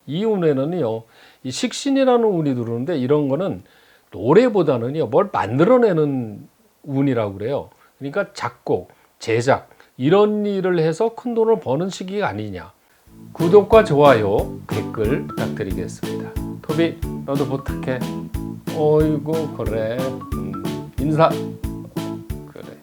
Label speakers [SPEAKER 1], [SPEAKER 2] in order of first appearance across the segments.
[SPEAKER 1] 이 운에는요, 이 식신이라는 운이 들어오는데 이런 거는 노래보다는요, 뭘 만들어내는 운이라고 그래요. 그러니까 작곡, 제작 이런 일을 해서 큰 돈을 버는 시기가 아니냐. 구독과 좋아요, 댓글 부탁드리겠습니다. 토비, 너도 부탁해. 어이구 그래. 인사. 그래.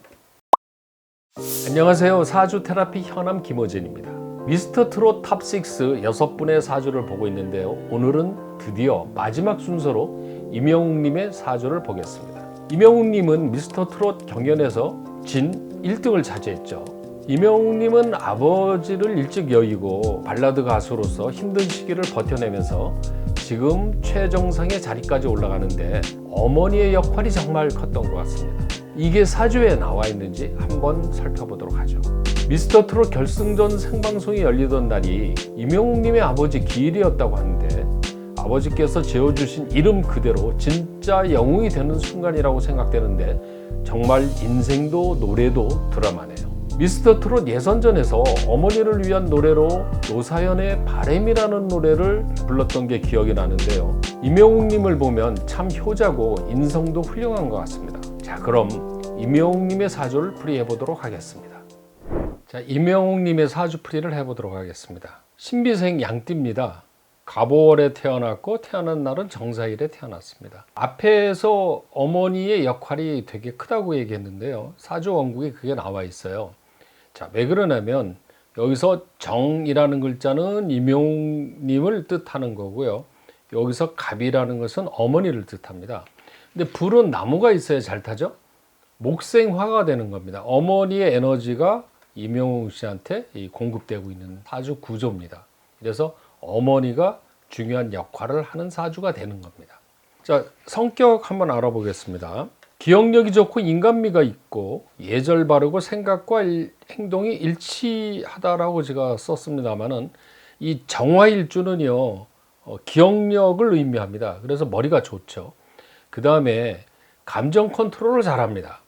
[SPEAKER 1] 안녕하세요. 사주 테라피 현암 김어진입니다. 미스터 트롯 탑6 6분의 사주를 보고 있는데요. 오늘은 드디어 마지막 순서로 임영웅님의 사주를 보겠습니다. 임영웅님은 미스터 트롯 경연에서 진 1등을 차지했죠. 임영웅님은 아버지를 일찍 여의고 발라드 가수로서 힘든 시기를 버텨내면서 지금 최정상의 자리까지 올라가는데 어머니의 역할이 정말 컸던 것 같습니다. 이게 사주에 나와 있는지 한번 살펴보도록 하죠. 미스터 트롯 결승전 생방송이 열리던 날이 임영웅님의 아버지 기일이었다고 하는데 아버지께서 지어주신 이름 그대로 진짜 영웅이 되는 순간이라고 생각되는데 정말 인생도 노래도 드라마네요. 미스터 트롯 예선전에서 어머니를 위한 노래로 노사연의 바램이라는 노래를 불렀던 게 기억이 나는데요. 임영웅님을 보면 참 효자고 인성도 훌륭한 것 같습니다. 자, 그럼 임영웅님의 사주를 풀이해 보도록 하겠습니다. 자, 임영웅님의 사주 풀이를 해보도록 하겠습니다. 신비생 양띠입니다. 갑오월에 태어났고 태어난 날은 정사일에 태어났습니다. 앞에서 어머니의 역할이 되게 크다고 얘기했는데요. 사주 원국에 그게 나와 있어요. 자, 왜 그러냐면 여기서 정이라는 글자는 임영웅님을 뜻하는 거고요. 여기서 갑이라는 것은 어머니를 뜻합니다. 근데 불은 나무가 있어야 잘 타죠. 목생화가 되는 겁니다. 어머니의 에너지가 임영웅 씨한테 공급되고 있는 사주 구조입니다. 그래서 어머니가 중요한 역할을 하는 사주가 되는 겁니다. 자, 성격 한번 알아보겠습니다. 기억력이 좋고 인간미가 있고 예절 바르고 생각과 행동이 일치하다라고 제가 썼습니다만은 이 정화일주는요, 기억력을 의미합니다. 그래서 머리가 좋죠. 그 다음에 감정 컨트롤을 잘합니다.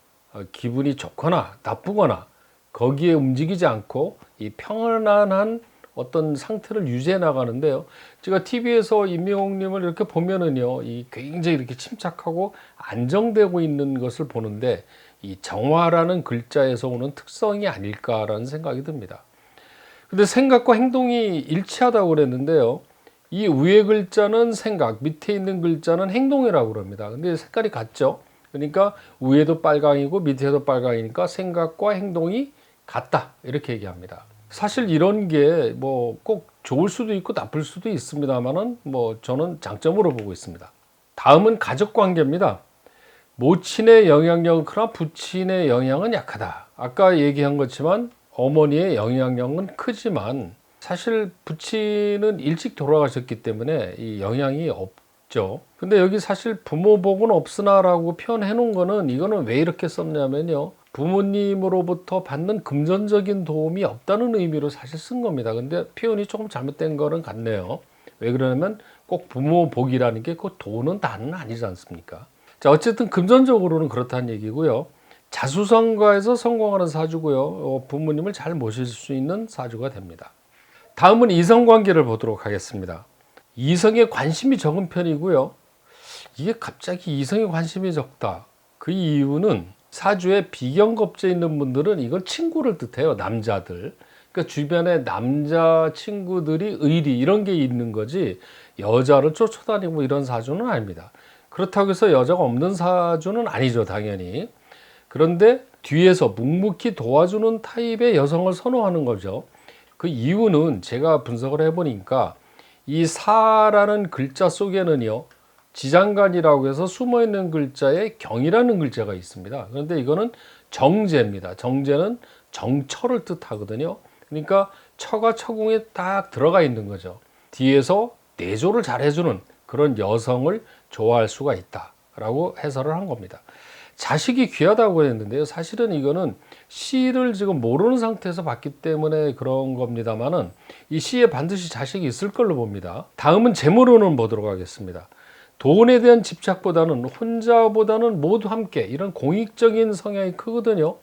[SPEAKER 1] 기분이 좋거나 나쁘거나 거기에 움직이지 않고 이 평안한 어떤 상태를 유지해 나가는데요. 제가 TV에서 임영웅님을 이렇게 보면은요, 이 굉장히 이렇게 침착하고 안정되고 있는 것을 보는데 이 정화라는 글자에서 오는 특성이 아닐까라는 생각이 듭니다. 근데 생각과 행동이 일치하다고 그랬는데요. 이 위에 글자는 생각, 밑에 있는 글자는 행동이라고 그럽니다. 근데 색깔이 같죠? 그러니까 위에도 빨강이고 밑에도 빨강이니까 생각과 행동이 같다. 이렇게 얘기합니다. 사실 이런 게 뭐 꼭 좋을 수도 있고 나쁠 수도 있습니다만은 뭐 저는 장점으로 보고 있습니다. 다음은 가족 관계입니다. 모친의 영향력은 크나 부친의 영향은 약하다. 아까 얘기한 것지만 어머니의 영향력은 크지만 사실 부친은 일찍 돌아가셨기 때문에 이 영향이 없죠. 근데 여기 사실 부모 복은 없으나라고 표현해 놓은 거는 이거는 왜 이렇게 썼냐면요. 부모님으로부터 받는 금전적인 도움이 없다는 의미로 사실 쓴 겁니다. 근데 표현이 조금 잘못된 거는 같네요. 왜 그러냐면 꼭 부모 복이라는 게 그 돈은 다는 아니지 않습니까? 자, 어쨌든 금전적으로는 그렇다는 얘기고요. 자수성가에서 성공하는 사주고요. 부모님을 잘 모실 수 있는 사주가 됩니다. 다음은 이성관계를 보도록 하겠습니다. 이성에 관심이 적은 편이고요. 이게 갑자기 이성에 관심이 적다. 그 이유는 사주에 비경겁제 있는 분들은 이걸 친구를 뜻해요. 남자들. 그러니까 주변에 남자 친구들이 의리 이런 게 있는 거지 여자를 쫓아다니고 이런 사주는 아닙니다. 그렇다고 해서 여자가 없는 사주는 아니죠. 당연히. 그런데 뒤에서 묵묵히 도와주는 타입의 여성을 선호하는 거죠. 그 이유는 제가 분석을 해보니까 이 사라는 글자 속에는요. 지장간이라고 해서 숨어있는 글자에 경이라는 글자가 있습니다. 그런데 이거는 정제입니다. 정제는 정처를 뜻하거든요. 그러니까 처가 처궁에 딱 들어가 있는 거죠. 뒤에서 내조를 잘 해주는 그런 여성을 좋아할 수가 있다라고 해설을 한 겁니다. 자식이 귀하다고 했는데요. 사실은 이거는 시를 지금 모르는 상태에서 봤기 때문에 그런 겁니다만은 이 시에 반드시 자식이 있을 걸로 봅니다. 다음은 재물운을 보도록 하겠습니다. 돈에 대한 집착보다는 혼자보다는 모두 함께 이런 공익적인 성향이 크거든요.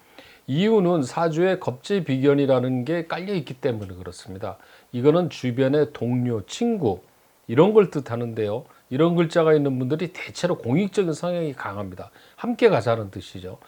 [SPEAKER 1] 이유는 사주에 겁재비견이라는 게 깔려 있기 때문에 그렇습니다. 이거는 주변의 동료, 친구 이런 걸 뜻하는데요. 이런 글자가 있는 분들이 대체로 공익적인 성향이 강합니다. 함께 가자는 뜻이죠.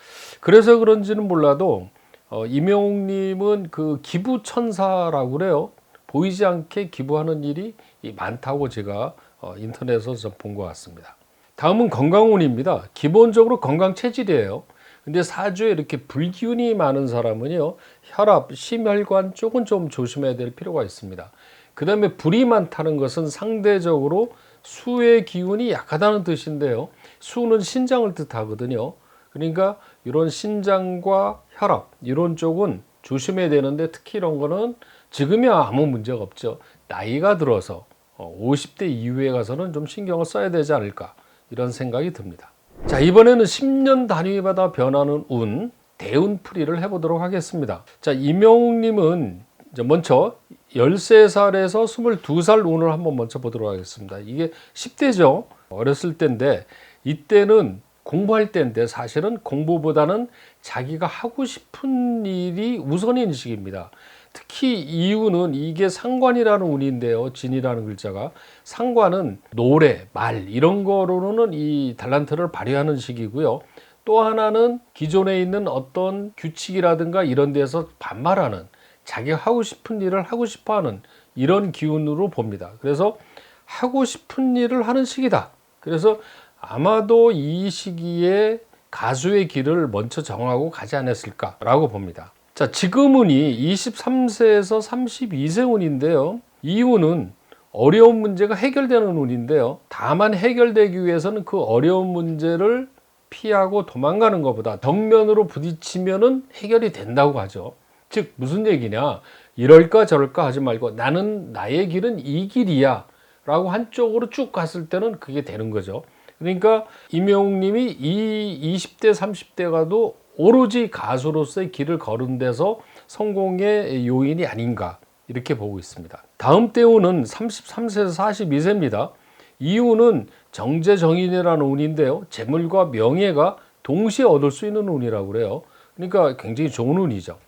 [SPEAKER 1] 그래서 그런지는 몰라도 임영웅님은 그 기부 천사라고 그래요. 보이지 않게 기부하는 일이 많다고 제가 인터넷에서 본 것 같습니다. 다음은 건강운입니다. 기본적으로 건강 체질이에요. 근데 사주에 이렇게 불기운이 많은 사람은요, 혈압, 심혈관 쪽은 좀 조심해야 될 필요가 있습니다. 그 다음에 불이 많다는 것은 상대적으로 수의 기운이 약하다는 뜻인데요. 수는 신장을 뜻하거든요. 그러니까 이런 신장과 혈압 이런 쪽은 조심해야 되는데, 특히 이런 거는 지금이야 아무 문제가 없죠. 나이가 들어서 50대 이후에 가서는 좀 신경을 써야 되지 않을까, 이런 생각이 듭니다. 자, 이번에는 10년 단위마다 변하는 운, 대운풀이를 해보도록 하겠습니다. 자, 임영웅님은 먼저 13살에서 22살 운을 한번 먼저 보도록 하겠습니다. 이게 10대죠. 어렸을 때인데, 이때는 공부할 때인데 사실은 공부보다는 자기가 하고 싶은 일이 우선인 시기입니다. 특히 이 운은 이게 상관이라는 운인데요. 진이라는 글자가, 상관은 노래, 말 이런 거로는 이 달란트를 발휘하는 시기고요. 또 하나는 기존에 있는 어떤 규칙이라든가 이런 데서 반발하는, 자기가 하고 싶은 일을 하고 싶어하는 이런 기운으로 봅니다. 그래서 하고 싶은 일을 하는 시기다. 그래서 아마도 이 시기에 가수의 길을 먼저 정하고 가지 않았을까라고 봅니다. 자, 지금 운이 23세에서 32세 운인데요. 이 운은 어려운 문제가 해결되는 운인데요. 다만 해결되기 위해서는 그 어려운 문제를 피하고 도망가는 것보다 정면으로 부딪히면은 해결이 된다고 하죠. 즉 무슨 얘기냐, 이럴까 저럴까 하지 말고 나는 나의 길은 이 길이야 라고 한쪽으로 쭉 갔을 때는 그게 되는 거죠. 그러니까 임영웅님이 이 20대 30대가도 오로지 가수로서의 길을 걸은 데서 성공의 요인이 아닌가, 이렇게 보고 있습니다. 다음 대운은 33세에서 42세입니다. 이 운은 정제정인이라는 운인데요. 재물과 명예가 동시에 얻을 수 있는 운이라고 그래요. 그러니까 굉장히 좋은 운이죠.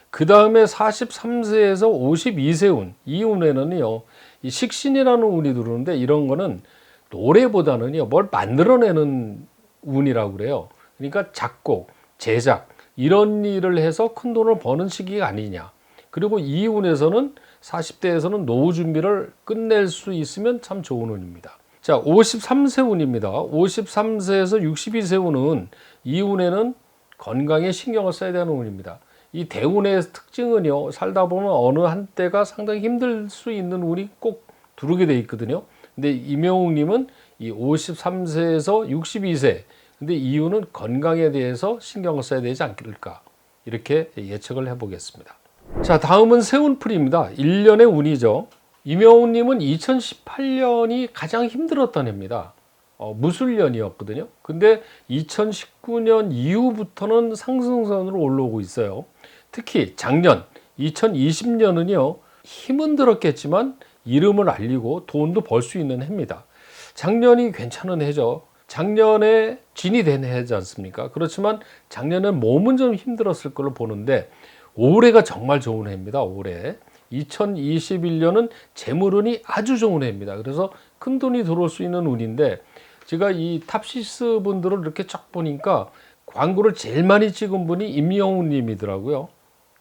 [SPEAKER 1] 그 다음에 43세에서 52세 운, 이 운에는요, 이 식신이라는 운이 들어오는데, 이런 거는 노래보다는요, 뭘 만들어내는 운이라고 그래요. 그러니까 작곡, 제작 이런 일을 해서 큰 돈을 버는 시기가 아니냐. 그리고 이 운에서는 40대에서는 노후 준비를 끝낼 수 있으면 참 좋은 운입니다. 자, 53세 운입니다. 53세에서 62세 운은, 이 운에는 건강에 신경을 써야 되는 운입니다. 이 대운의 특징은요, 살다 보면 어느 한때가 상당히 힘들 수 있는 운이 꼭 두르게 돼 있거든요. 근데 임영웅님은 이 53세에서 62세, 근데 이유는 건강에 대해서 신경을 써야 되지 않을까, 이렇게 예측을 해보겠습니다. 자, 다음은 세운풀이입니다. 1년의 운이죠. 임영웅님은 2018년이 가장 힘들었던 해입니다. 무술년이었거든요. 근데 2019년 이후부터는 상승선으로 올라오고 있어요. 특히 작년 2020년은요, 힘은 들었겠지만 이름을 알리고 돈도 벌 수 있는 해입니다. 작년이 괜찮은 해죠. 작년에 진이 된 해지 않습니까? 그렇지만 작년엔 몸은 좀 힘들었을 걸로 보는데, 올해가 정말 좋은 해입니다. 올해 2021년은 재물운이 아주 좋은 해입니다. 그래서 큰 돈이 들어올 수 있는 운인데, 제가 이 탑시스 분들을 이렇게 쫙 보니까 광고를 제일 많이 찍은 분이 임영웅 님이더라고요.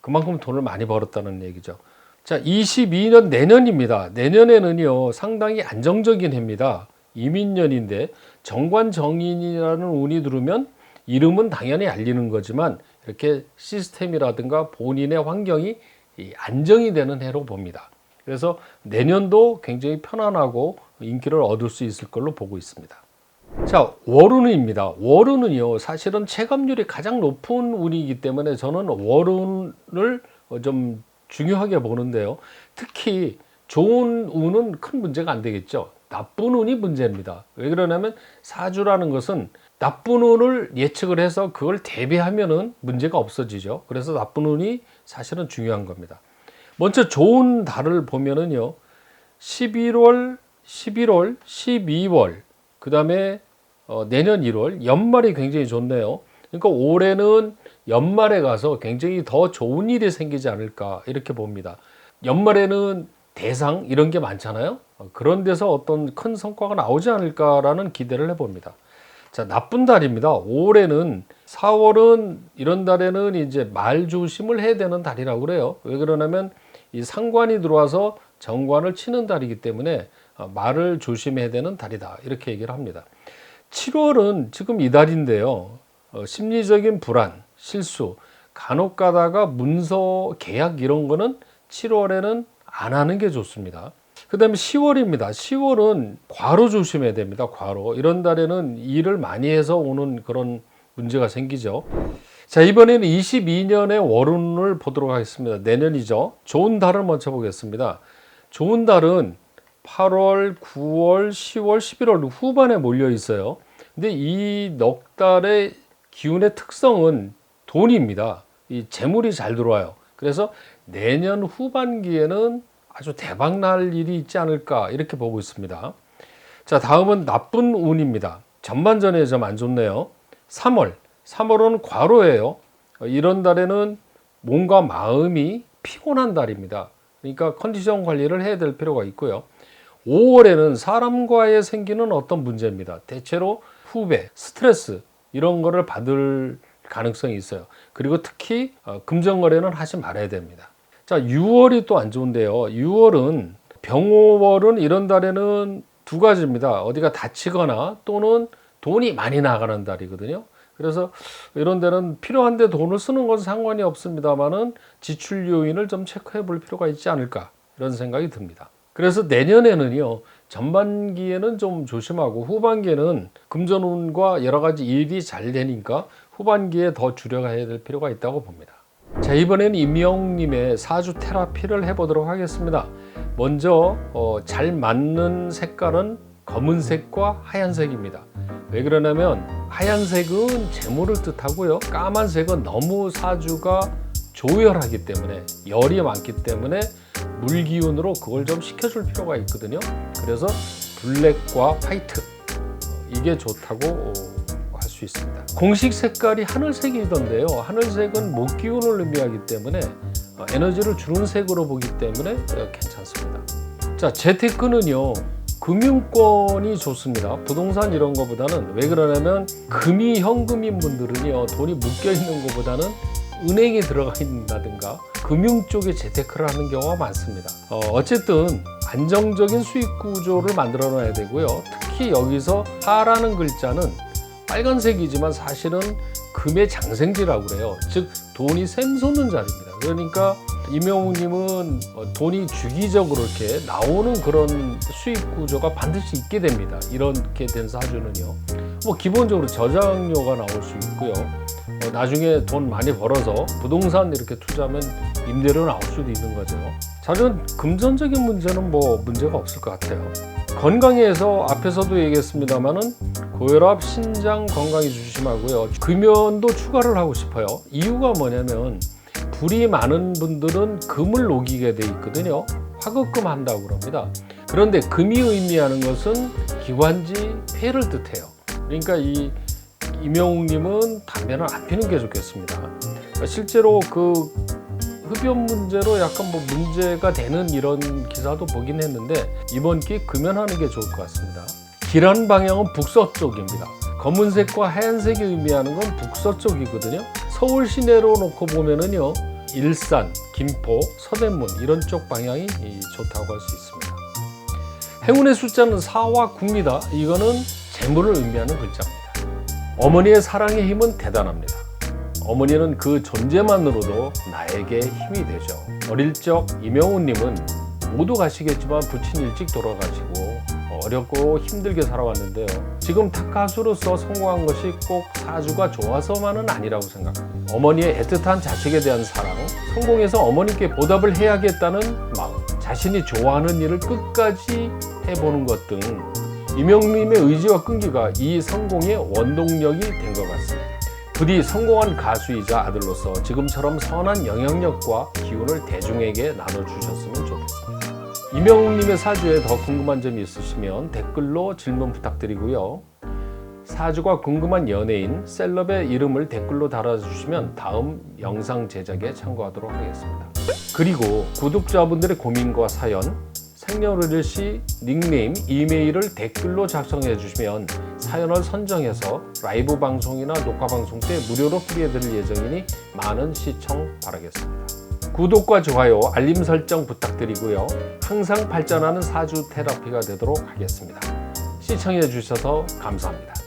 [SPEAKER 1] 그만큼 돈을 많이 벌었다는 얘기죠. 자, 22년 내년입니다. 내년에는요, 상당히 안정적인 해입니다. 이민년인데 정관정인이라는 운이 들으면 이름은 당연히 알리는 거지만, 이렇게 시스템이라든가 본인의 환경이 안정이 되는 해로 봅니다. 그래서 내년도 굉장히 편안하고 인기를 얻을 수 있을 걸로 보고 있습니다. 자, 월운입니다. 월운은요, 사실은 체감률이 가장 높은 운이기 때문에 저는 월운을 좀 중요하게 보는데요. 특히 좋은 운은 큰 문제가 안 되겠죠. 나쁜 운이 문제입니다. 왜 그러냐면 사주라는 것은 나쁜 운을 예측을 해서 그걸 대비하면은 문제가 없어지죠. 그래서 나쁜 운이 사실은 중요한 겁니다. 먼저 좋은 달을 보면은요, 11월, 12월, 그 다음에 내년 1월, 연말이 굉장히 좋네요. 그러니까 올해는 연말에 가서 굉장히 더 좋은 일이 생기지 않을까, 이렇게 봅니다. 연말에는 대상 이런 게 많잖아요. 그런 데서 어떤 큰 성과가 나오지 않을까라는 기대를 해봅니다. 자, 나쁜 달입니다. 5월에는 4월은 이런 달에는 이제 말 조심을 해야 되는 달이라고 그래요. 왜 그러냐면 이 상관이 들어와서 정관을 치는 달이기 때문에 말을 조심해야 되는 달이다. 이렇게 얘기를 합니다. 7월은 지금 이 달인데요. 심리적인 불안, 실수, 간혹 가다가 문서 계약 이런 거는 7월에는 안 하는 게 좋습니다. 그 다음에 10월입니다. 10월은 과로 조심해야 됩니다. 과로. 이런 달에는 일을 많이 해서 오는 그런 문제가 생기죠. 자, 이번에는 22년의 월운을 보도록 하겠습니다. 내년이죠. 좋은 달을 먼저 보겠습니다. 좋은 달은 8월, 9월, 10월, 11월 후반에 몰려 있어요. 근데 이 넉 달의 기운의 특성은 돈입니다. 이 재물이 잘 들어와요. 그래서 내년 후반기에는 아주 대박 날 일이 있지 않을까 이렇게 보고 있습니다. 자, 다음은 나쁜 운입니다. 전반전에 좀 안 좋네요. 3월은 과로예요. 이런 달에는 몸과 마음이 피곤한 달입니다. 그러니까 컨디션 관리를 해야 될 필요가 있고요. 5월에는 사람과의 생기는 어떤 문제입니다. 대체로 후배, 스트레스 이런 거를 받을 가능성이 있어요. 그리고 특히 금전거래는 하지 말아야 됩니다. 자, 6월이 또 안 좋은데요. 6월은 병호월은 이런 달에는 두 가지입니다. 어디가 다치거나 또는 돈이 많이 나가는 달이거든요. 그래서 이런 데는 필요한데 돈을 쓰는 것은 상관이 없습니다만은 지출 요인을 좀 체크해 볼 필요가 있지 않을까 이런 생각이 듭니다. 그래서 내년에는요, 전반기에는 좀 조심하고 후반기에는 금전운과 여러 가지 일이 잘 되니까 후반기에 더 줄여가야 될 필요가 있다고 봅니다. 자, 이번에는 임영웅님의 사주 테라피를 해보도록 하겠습니다. 먼저 잘 맞는 색깔은 검은색과 하얀색입니다. 왜 그러냐면 하얀색은 재물을 뜻하고요, 까만색은 너무 사주가 조열하기 때문에 열이 많기 때문에 물기운으로 그걸 좀 식혀줄 필요가 있거든요. 그래서 블랙과 화이트 이게 좋다고 할 수 있습니다. 공식 색깔이 하늘색이던데요. 하늘색은 목기운을 의미하기 때문에 에너지를 주는 색으로 보기 때문에 괜찮습니다. 자, 재테크는요, 금융권이 좋습니다. 부동산 이런 거보다는. 왜 그러냐면 금이 현금인 분들은요, 돈이 묶여 있는 것보다는 은행에 들어가 있다든가 금융 쪽에 재테크를 하는 경우가 많습니다. 어쨌든 안정적인 수익 구조를 만들어 놔야 되고요. 특히 여기서 하라는 글자는 빨간색이지만 사실은 금의 장생지라고 그래요. 즉 돈이 샘솟는 자리입니다. 그러니까 임영웅님은 돈이 주기적으로 이렇게 나오는 그런 수익 구조가 반드시 있게 됩니다. 이렇게 된 사주는요. 뭐 기본적으로 저장료가 나올 수 있고요. 나중에 돈 많이 벌어서 부동산 이렇게 투자하면 임대료 나올 수도 있는 거죠. 자전 금전적인 문제는 뭐 문제가 없을 것 같아요. 건강에서 앞에서도 얘기했습니다만은 고혈압, 신장 건강에 조심하고요. 금연도 추가를 하고 싶어요. 이유가 뭐냐면 불이 많은 분들은 금을 녹이게 돼 있거든요. 화급금 한다고 그럽니다. 그런데 금이 의미하는 것은 기관지 폐를 뜻해요. 그러니까 이 임영웅님은 담배는 안 피는 게 좋겠습니다. 실제로 그 흡연 문제로 약간 뭐 문제가 되는 이런 기사도 보긴 했는데 이번 기회에 금연하는 게 좋을 것 같습니다. 길한 방향은 북서쪽입니다. 검은색과 하얀색이 의미하는 건 북서쪽이거든요. 서울 시내로 놓고 보면은요, 일산, 김포, 서대문 이런 쪽 방향이 좋다고 할 수 있습니다. 행운의 숫자는 4와 9입니다. 이거는 재물을 의미하는 글자입니다. 어머니의 사랑의 힘은 대단합니다. 어머니는 그 존재만으로도 나에게 힘이 되죠. 어릴 적 임영웅님은 모두 가시겠지만 부친 일찍 돌아가시고 어렵고 힘들게 살아왔는데요. 지금 탑가수로서 성공한 것이 꼭 사주가 좋아서만은 아니라고 생각합니다. 어머니의 애틋한 자식에 대한 사랑, 성공해서 어머니께 보답을 해야겠다는 마음, 자신이 좋아하는 일을 끝까지 해보는 것 등 임영웅님의 의지와 끈기가 이 성공의 원동력이 된 것 같습니다. 부디 성공한 가수이자 아들로서 지금처럼 선한 영향력과 기운을 대중에게 나눠주셨으면 좋겠습니다. 임영웅님의 사주에 더 궁금한 점이 있으시면 댓글로 질문 부탁드리고요. 사주가 궁금한 연예인, 셀럽의 이름을 댓글로 달아주시면 다음 영상 제작에 참고하도록 하겠습니다. 그리고 구독자분들의 고민과 사연, 생년월일 시 닉네임, 이메일을 댓글로 작성해 주시면 사연을 선정해서 라이브 방송이나 녹화 방송 때 무료로 소개해드릴 예정이니 많은 시청 바라겠습니다. 구독과 좋아요, 알림 설정 부탁드리고요. 항상 발전하는 사주 테라피가 되도록 하겠습니다. 시청해 주셔서 감사합니다.